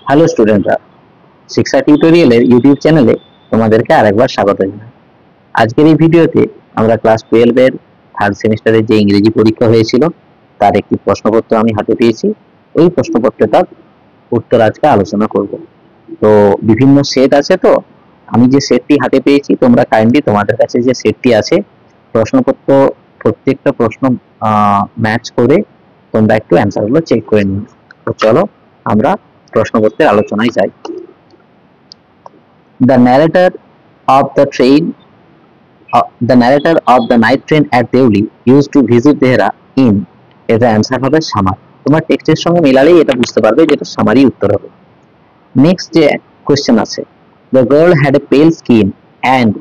Hello স্টুডেন্টরা, শিক্ষা টিউটোরিয়ালের ইউটিউব চ্যানেলে তোমাদেরকে আরেকবার স্বাগত জানাই। আজকের এই ভিডিওতে আমরা ক্লাস 12 এর থার্ড সেমিস্টারের যে ইংরেজি পরীক্ষা হয়েছিল তার একটি প্রশ্নপত্র আমি হাতে পেয়েছি। ওই প্রশ্নপত্রটার উত্তর আজকে আলোচনা করব। তো বিভিন্ন সেট আছে, তো আমি যে সেটটি হাতে পেয়েছি তোমরা কাইন্ডলি তোমাদের কাছে যে সেটটি আছে প্রশ্নপত্র প্রত্যেকটা প্রশ্ন ম্যাচ করে তোমরা একটু অ্যান্সারগুলো চেক করে নিও। তো চলো আমরা প্রশ্নপত্রের আলোচনায় যাই। The narrator of the night train at Deoli used to visit Dehra in এর অ্যান্সার হবে সামার। তোমার টেক্সটের সঙ্গে মেলালেই এটা বুঝতে পারবে যে এটা সামারই উত্তর হবে। নেক্সট যে কোশ্চেন আছে, the girl had a pale skin and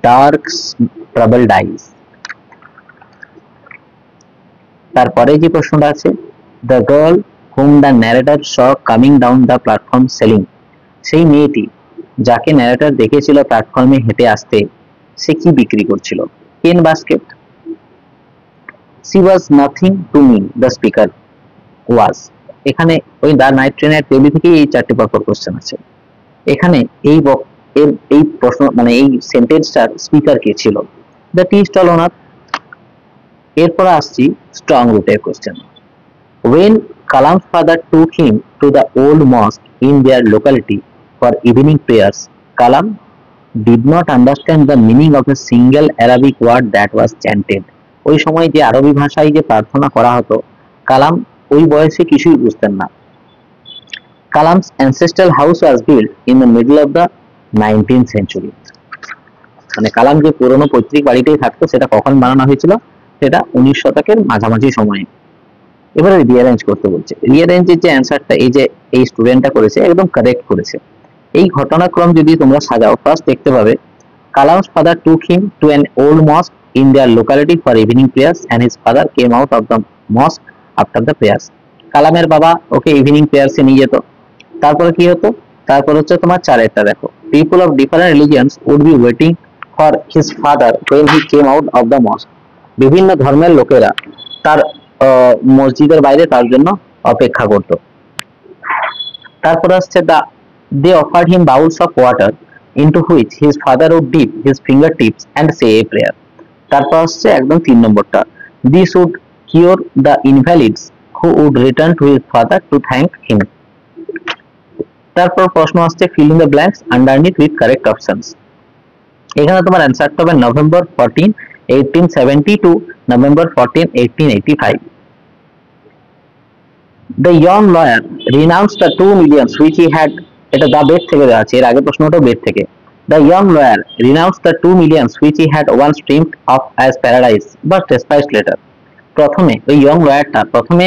dark troubled eyes। তারপরে যে প্রশ্নটা আছে, the girl whom the narrator saw coming down the platform selling, সেই মেয়েটি যাকে ন্যারেটর দেখেছিল প্ল্যাটফর্মে হেঁটে আসতে, সে কি বিক্রি করছিল? Pen basket. she was nothing to me the speaker was। এখানে ওই দা নাইট ট্রেনের টেলি থেকে এই চারটি পরপর কোশ্চেন আছে। এখানে এই প্রশ্ন মানে এই সেন্টেন্সটার স্পিকার কে ছিল? দ্য টি স্টল ওনার। এরপর আসছি স্ট্রং রুটের question. when Kalam's father took him to the old mosque in their locality for evening prayers, Kalam did not understand the meaning of a single Arabic word that was chanted। ওই সময় যে আরবি ভাষায় যে প্রার্থনা করা হতো, কালাম ওই বয়সে কিছুই বুঝতেন না। Kalam's ancestral house was built in the middle of the 19th century। মানে কালাম যে পুরনো পৈতৃক বাড়িতেই থাকতো সেটা কখন বানানো হয়েছিল? সেটা 19 শতকের মাঝামাঝি সময়ে। এবারে রিঅ্যারেঞ্জ করতে বলছে। রিঅ্যারেঞ্জের যে অ্যান্সারটা এই স্টুডেন্টটা করেছে একদম কারেক্ট করেছে। এই ঘটনাক্রম যদি তোমরা সাজাও, ফার্স্ট দেখতে পাবে Kalam's father took him to an old mosque in their locality for evening prayers and his father came out of the mosque after the prayers। কালামের বাবা ওকে ইভিনিং প্রেয়ার্সে নিয়ে যেত। তারপরে কি হতো? তারপর হচ্ছে তোমার চারেরটা দেখো, people of different religions would be waiting for his father when he came out of the mosque। বিভিন্ন ধর্মের লোকেরা তার মসজিদের বাইরে তার জন্য অপেক্ষা করত। তারপর আসছে they offered him bowls of water into which his father would dip his fingertips and say a prayer। তারপর আসছে একদম 3 নম্বরটা, this would cure the invalids who would return to his father to thank him। তারপর প্রশ্ন আসছে fill in the blanks underneath with correct options। এখানে তোমার অ্যান্সারটা হবে November 14, 1870 to November 14, 1885। The young lawyer renounced the 2 millions which he had, এটা দা bed থেকে দেওয়া আছে, এর আগে প্রশ্নটা বেড থেকে। The young lawyer renounced the 2 millions which he had once dreamed of as paradise but despised later। প্রথমে ওই ইয়ং লয়ারটা প্রথমে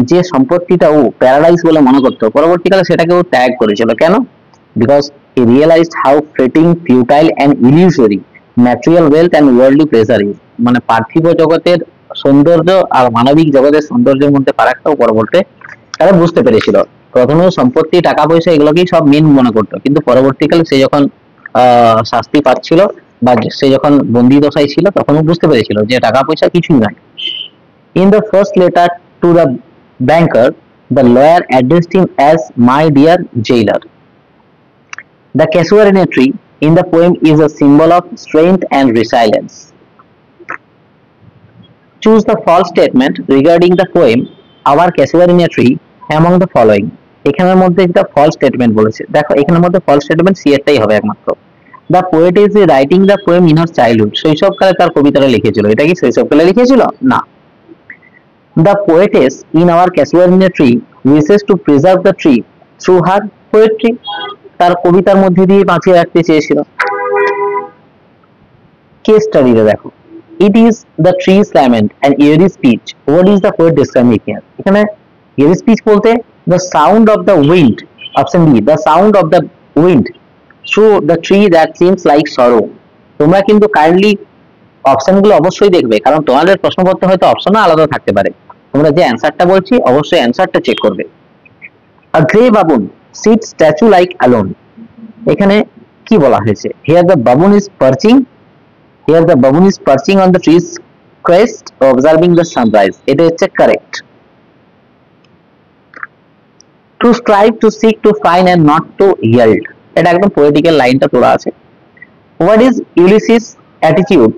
যে সম্পত্তিটা ও প্যারাডাইস বলে মনে করতো, পরবর্তীকালে সেটাকে ও ত্যাগ করেছিল। কেন? Because he realized how fleeting, futile and illusory material wealth and worldly pleasure is। মানে পার্থিব জগতের সৌন্দর্য আর মানবিক জগতের সৌন্দর্যের মধ্যে ফারাকটাও পরবর্তীতে তারা বুঝতে পেরেছিল। প্রথমে সম্পত্তি, টাকা পয়সা এগুলোকেই সব মেন মনে করতো, কিন্তু পরবর্তীকালে সে যখন শাস্তি পাচ্ছিল বা সে যখন বন্দী দশায় ছিল তখন বুঝতে পেরেছিল যে টাকা পয়সা কিছুই নয়। In the first letter to the banker, the lawyer addressed him as my dear jailer। The casuarina tree in the poem is a symbol of strength and resilience। Choose the false statement regarding the poem our casuarina tree among the following। এখানের মধ্যে যেটা false statement বলেছে, দেখো এখানের মধ্যে false statement C এরটাই হবে একমাত্র। The poet is writing the poem in her childhood, শৈশবকালে তার কবিতাটা লিখেছিল। এটা কি শৈশবকালে লিখেছিল? না। The poetess in our casuarina tree wishes to preserve the tree through her poetry, তার কবিতার মধ্যে দিয়ে বাঁচিয়ে রাখতে চেয়েছিল। কেস স্টাডিতে দেখো, it is the trees lament and eerie speech, what is the poet describing here? এখানে eerie speech বলতে the sound of the wind, option B, the sound of the wind through the tree that seems like sorrow। তোমরা কিন্তু kindly অপশনগুলো অবশ্যই দেখবে, কারণ তোমাদের প্রশ্নপত্রে হয়তো অপশনও আলাদা থাকতে পারে। তোমরা যে অ্যান্সারটা বলছি অবশ্যই অ্যান্সারটা চেক করবে। A grey baboon sits statue like alone। এখানে কি বলা হয়েছে? Here the baboon is perching on the tree's crest observing the sunrise। এটা হচ্ছে কারেক্ট। To strive, to seek, to find and not to yield। এটা একদম পোয়েটিক্যাল লাইনটা তোলা আছে। What is Ulysses attitude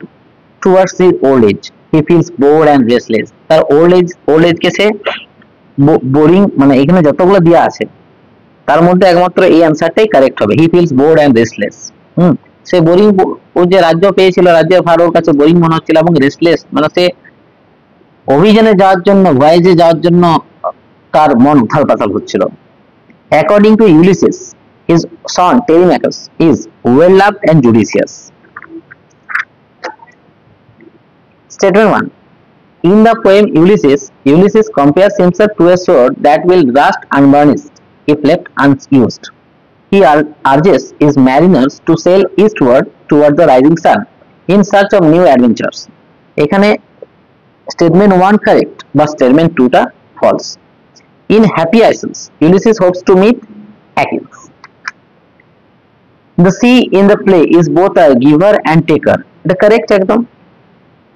towards his old age? He feels bored and restless. তার old age কে সে বোরিং, মানে এখানে যতগুলো দেওয়া আছে তার মধ্যে একমাত্র এই অ্যান্সারটাই কারেক্ট হবে। He feels bored and restless. সে বোরিং, ও যে রাজ্য পেয়েছিল, রাজ্যের ভার ওর কাছে বোরিং মনে হচ্ছিল, এবং রেস্টলেস মানে সে অভিযানে যাওয়ার জন্য, ভয়েজে যাওয়ার জন্য তার মন উথাল পাতাল হচ্ছিল। According to Ulysses, his son Telemachus is well loved and judicious. Statement 1. In the poem Ulysses compares himself to a sword that will rust unvarnished if left unused. He urges his mariners to sail eastward toward the rising sun in search of new adventures. এখানে statement 1 correct, but statement 2 টা false. In Happy Isles, Ulysses hopes to meet Achilles. The sea in the play is both a giver and taker. The correct একদম।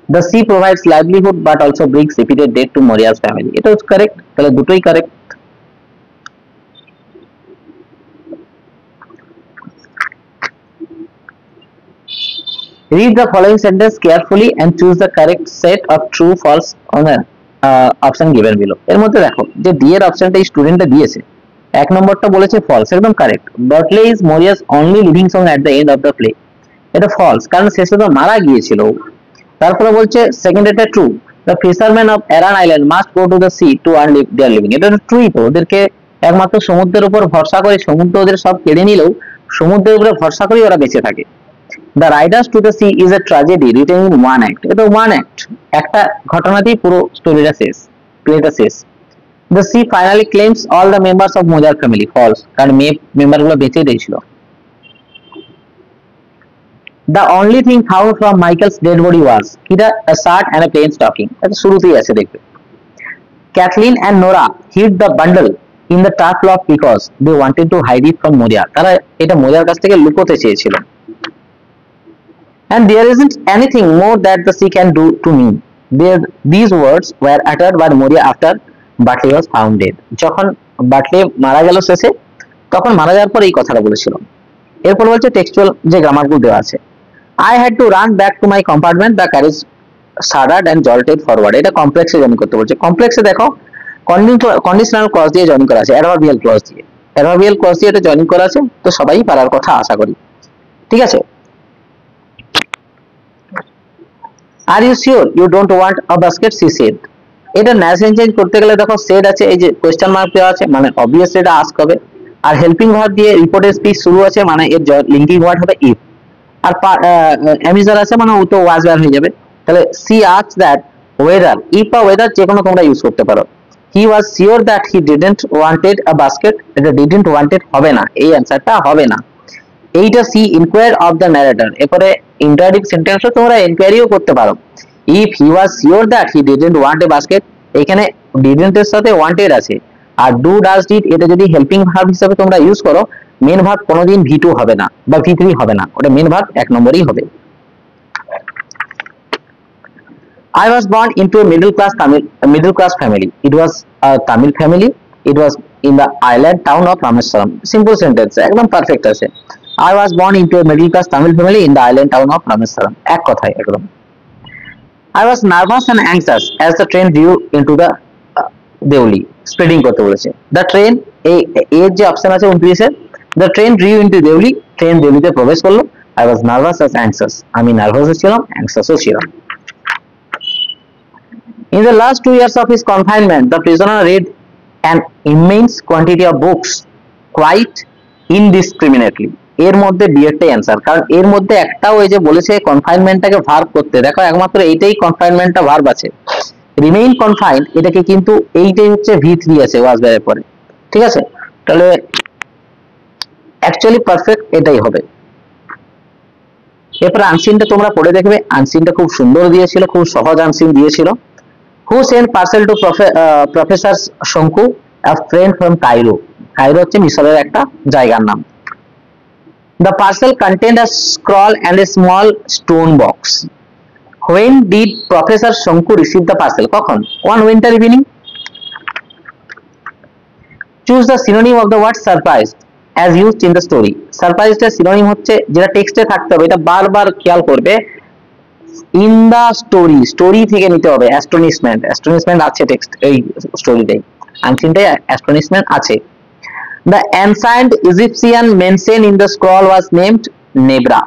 The sea provides livelihood but also brings repeated death to Moria's family. এটা হচ্ছে correct, তাহলে দুটোই correct। Read the following sentence carefully and choose the correct set of true false on the option given below. এর মধ্যে দেখো যে D এর অপশনটা স্টুডেন্টটা দিয়েছে, এক নম্বরটা বলেছে ফলস, একদম correct. Bartley is Maurya's only living son at the end of the play, এটা ফলস, কারণ শেষে তো মারা গিয়েছিল। তারপরে বলছে সেকেন্ড এটা true, the fisherman of Aran island must go to the sea to earn their living, এটা ট্রুই তো। ওদেরকে একমাত্র সমুদ্রের উপর ভরসা করে, সমুদ্র ওদের সব কেড়ে নিলেও সমুদ্রের উপরে ভরসা করেই ওরা বেঁচে থাকে। The Riders two the C is a tragedy written in one act, এটা ওয়ান অ্যাক্ট, একটা ঘটনাতেই পুরো স্টোরিটা শেষ, প্লেটা শেষ। The sea finally claims all the members of Mozart family. False, কারণ মেম্বারগুলো বেঁচে দিয়েছিল। The only thing found from Michael's dead body was either a shirt and a plain stocking. এটা শুরুতেই আছে দেখবে। Kathleen and Nora hid the bundle in the tough lock because they wanted to hide it from Moria. তারা এটা মোরিয়ার কাছ থেকে লুকোতে চেয়েছিল। And there isn't anything more that the sea can do to me. These words were uttered by Moria after Batley was found dead. যখন Batley মারা গেল শেষে, তখন মারা যাওয়ার পর এই কথাটা বলেছিল। এরপর বলছে টেক্সচুয়াল যে গ্রামারগুলো দেওয়া আছে, I had to run back to my compartment, the carriage shuddered and jolted forward. এটা কমপ্লেক্সে জয়েন করতে বলছে। কমপ্লেক্সে দেখো কন্ডিশনাল ক্লজ দিয়ে জয়েন করা আছে, অ্যাডভার্বিয়াল ক্লজ দিয়ে, অ্যাডভার্বিয়াল ক্লজ দিয়ে এটা জয়েন করা আছে, তো সবাই পারার কথা আশা করি। ঠিক আছে। Are you sure you don't want a basket, she said. এটা ন্যাশন চেঞ্জ করতে গেলে দেখো সেড আছে, এই যে কোয়েশ্চেন মার্ক দেওয়া আছে, মানে অবভিয়াসলি এটা আস্ক হবে। আর হেল্পিং ভার্ব দিয়ে রিপোর্টের স্পিচ শুরু আছে, মানে এর লিঙ্কিং ওয়ার্ড হবে ইফ। আর অ্যামিজার আছে, মানে ও তো ওয়াজ ওয়্যার হয়ে যাবে। তাহলে she asked that whether, if বা ওয়েদার যে কোনো তোমরা ইউজ করতে পারো। He was sure that he didn't wanted a basket, এটা ডিডন্ট ওয়ান্টেড হবে না, এই অ্যান্সারটা হবে না। এইটা she inquire of the narrator. এরপরে ইন্টারেটিভ সেন্টেন্সও তোমরা ইনকোয়ারিও করতে পারো। If he was sure that he didn't want a basket, এখানে ডিডন্ট এর সাথে ওয়ান্টেড আছে। আর ডু ডাজ ডিড এটা যদি হেল্পিং ভার্ব হিসেবে তোমরা ইউজ করো, মেন ভার্ব কোনোদিন ভি2 হবে না বা ভি3 হবে না, ওটা মেন ভার্ব এক নম্বরই হবে। I was born into a middle class family. It was a Tamil family. It was in the island town of Rameswaram. Simple sentence, একদম পারফেক্ট আছে। I was born into a middle class Tamil family in the island town of Rameswaram, এক কথায় একদম। I was nervous and anxious as the train drew into the Deoli. Spreading করতে বলেছে। The train, এর যে option আছে 29 এর, the train drew into Deoli, train দেউলিতে প্রবেশ করলো। I was nervous as anxious, আমি নার্ভাসও ছিলাম, অ্যাংসাসও ছিলাম। In the last 2 years of his confinement, the prisoner read an immense quantity of books quite indiscriminately. এর মধ্যে বিয়েরটাই অ্যান্সার, কারণ এর মধ্যে একটাও এই যে বলেছে কনফাইনমেন্টটাকে ভার্ব করতে, দেখো একমাত্র এইটাই কনফাইনমেন্টটা ভার্ব আছে। রিমেইন কনফাইন্ড এটাকে কিন্তু এইটাই হচ্ছে ভি3 আছে ওয়াজ ভার্বের পরে। ঠিক আছে, তাহলে অ্যাকচুয়ালি পারফেক্ট এটাই হবে। এরপর আনসিনটা তোমরা পড়ে দেখবে, আনসিনটা খুব সুন্দর দিয়েছিল, খুব সহজ আনসিন দিয়েছিল। Who sent parcel to Professor Shonku, a friend from Cairo? Cairo হচ্ছে মিশরের একটা জায়গার নাম। The parcel contained a scroll and a small stone box. When did Professor Shonku receive the parcel? কখন? One winter evening. Choose the synonym of the word surprised as used in the story. Surprised এর synonym হচ্ছে, যেটা টেক্সটে থাকতে হবে, এটা বারবার খেয়াল করবে, ইন দা স্টোরি, স্টোরি থেকে নিতে হবে। অ্যাস্টনিশমেন্ট, অ্যাস্টনিশমেন্ট আছে টেক্সট এই স্টোরিটাই, আনসিনটাই অ্যাস্টনিশমেন্ট আছে। The ancient Egyptian mention in the scroll was named Nebra.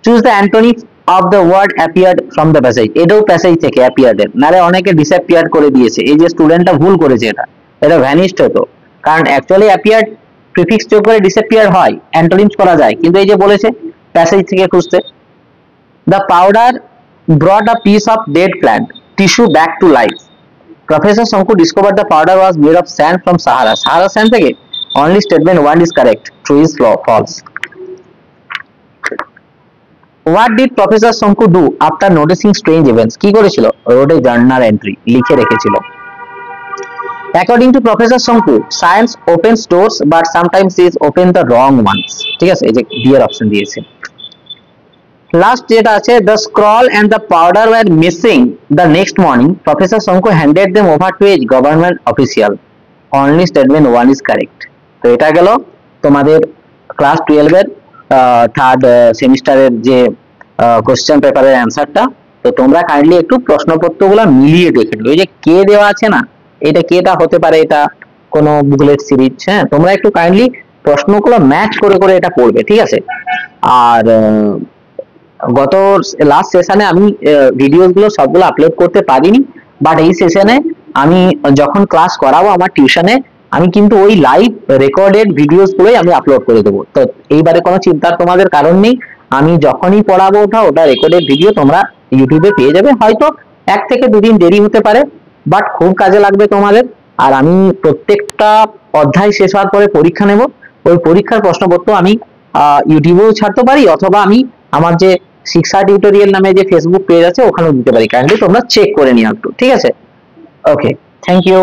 Choose the antonym of the word appeared from the passage. এটাও প্যাসেজ থেকে অ্যাপিয়ার্ড এর, নারে অনেকে ডিসঅ্যাপিয়ার করে দিয়েছে, এই যে স্টুডেন্টটা ভুল করেছে, এটা ভ্যানিশড হতো, কারণ অ্যাকচুয়ালি অ্যাপিয়ার্ড প্রিফিক্স যোগ করে ডিসঅ্যাপিয়ার হয়, অ্যান্টোনিমস করা যায়, কিন্তু এই যে বলেছে প্যাসেজ থেকে খুঁজতে। The powder brought a piece of dead plant tissue back to life. Professor Sanku discovered the powder was made of sand from Sahara. Sahara sand থেকে? Only statement 1 is correct. True is false. What did Professor Sanku do after noticing strange events? কি করেছিল? Wrote a journal entry. লিখে রেখেছিল। According to Professor Sanku, science opens doors but sometimes is open the wrong ones. ঠিক আছে, এই যে D এর option দিয়েছে। লাস্ট যেটা আছে, the scroll and the powder were missing the next morning, professor Shonku handed them over to a government official. Only statement 1 is correct. তো এটা গেল তোমাদের ক্লাস 12 এর থার্ড সেমিস্টারের যে কোশ্চেন পেপারের অ্যান্সারটা। তো তোমরা কাইন্ডলি একটু প্রশ্নপত্রগুলো মিলিয়ে দেখে নিও। এই যে কে দেওয়া আছে না, এটা কেটা হতে পারে, এটা কোনো বুকলেট সিরিজ, হ্যাঁ, তোমরা একটু কাইন্ডলি প্রশ্নগুলো ম্যাচ করে করে এটা পড়বে, ঠিক আছে। আর গত লাস্ট সেশনে আমি ভিডিওস গুলো সবগুলো আপলোড করতে পারিনি, বাট এই সেশনে আমি যখন ক্লাস করাবো আমার টিউশনে, আমি কিন্তু ওই লাইভ রেকর্ডেড ভিডিওস গুলোই আমি আপলোড করে দেবো। তো এইবারে কোনো চিন্তার তোমাদের কারণ নেই, আমি যখনই পড়াবো ওটা রেকর্ডেড ভিডিও তোমরা ইউটিউবে পেয়ে যাবে। হয়তো 1 থেকে 2 দিন দেরি হতে পারে, বাট খুব কাজে লাগবে তোমাদের। আর আমি প্রত্যেকটা অধ্যায় শেষ হওয়ার পরে পরীক্ষা নেব, ওই পরীক্ষার প্রশ্নপত্র আমি ইউটিউবেও ছাড়তে পারি, অথবা আমি আমার যে শিক্ষা টিউটোরিয়াল নামে যে ফেসবুক পেজ আছে ওখানেও দিতে পারি। কাইন্ডলি তোমরা চেক করে নিও একটু, ঠিক আছে। ওকে, থ্যাংক ইউ।